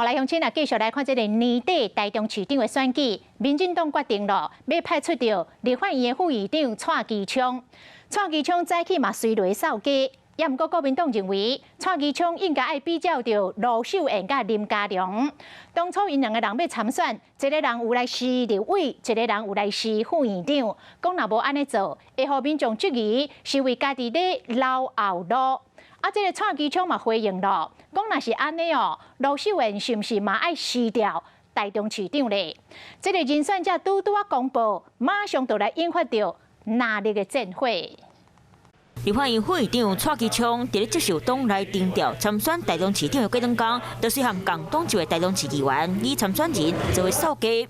来乡亲啊，继续来看这个年底台中市长的选举，民进党决定了要派出到立法院的副议长蔡其昌。蔡其昌早起嘛随雷扫街，也毋过国民党认为蔡其昌应该爱比较到罗秀燕甲林佳龙。当初因两个人要参选，一个人有来是立委，一个人有来是副院长。讲若无安尼做，会互民众质疑是为家己咧捞后路。啊，这个蔡其昌嘛回应咯，讲若是安尼哦，罗秀燕是毋是嘛爱辞掉台中市长咧？这个人选才拄啊公布，马上就来引发到热烈的战火。立法院副议长蔡其昌伫咧接受党内定调参选台中市长的过程中，就是和共党一位台中市议员以参选人作为扫街。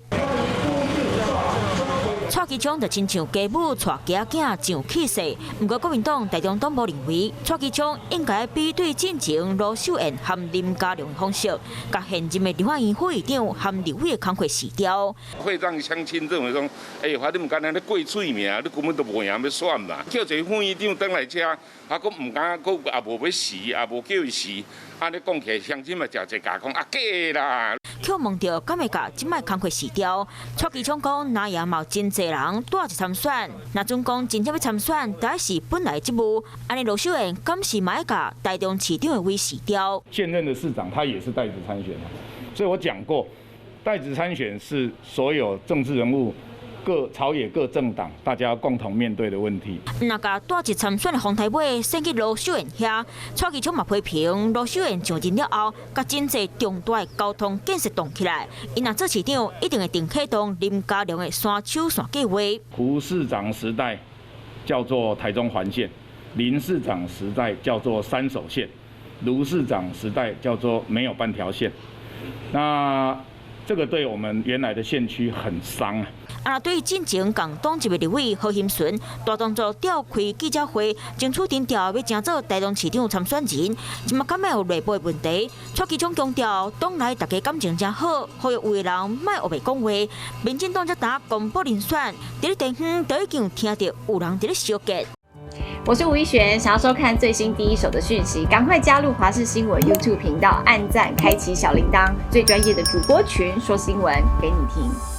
蔡其昌就亲像家母带囝仔上气势，不过国民党台中党部认为蔡其昌应该比对进前罗秀燕和林佳龙的方式，甲现任的立法院副议长和立委的工课辞掉。会让乡亲认为说，反正唔敢咱咧过嘴名，你根本都无赢要选嘛。叫一个副议长登来遮，啊，佫唔敢，佫也无要辞，也无叫伊辞，安尼讲起来，乡亲嘛就一家讲啊假啦。却问到敢会甲即摆工课辞掉，蔡其昌讲，那也嘛真侪人带一参选，那准讲真正要参选，就要是本来职务。安尼罗秀燕敢是嘛要甲台中市长的位辞掉？现任的市长他也是代职参选的，所以我讲过，代职参选是所有政治人物。各朝野各政党，大家共同面对的问题。那甲带一参选的黄台尾先去罗秀燕遐，蔡其昌嘛批评罗秀燕上任了后，甲真济重大的交通建设动起来。因若做市长，一定会定启动林佳龙的三手线计划。胡市长时代叫做台中环线，林市长时代叫做三手线，卢市长时代叫做没有半条线。那这个对我们原来的县区很伤啊。对于进前共党一位立委何兴顺，大动作召开记者会，争取定调要争做台中市长参选人，即马敢有内部的问题？蔡其昌强调，党内大家感情真好，呼吁有的人莫学袂讲话。民进党才打公布人选，伫咧电视都已经有听到有人伫咧小结。我是吴一璇，想要收看最新第一手的讯息，赶快加入华视新闻 YouTube 频道，按赞，开启小铃铛，最专业的主播群说新闻给你听。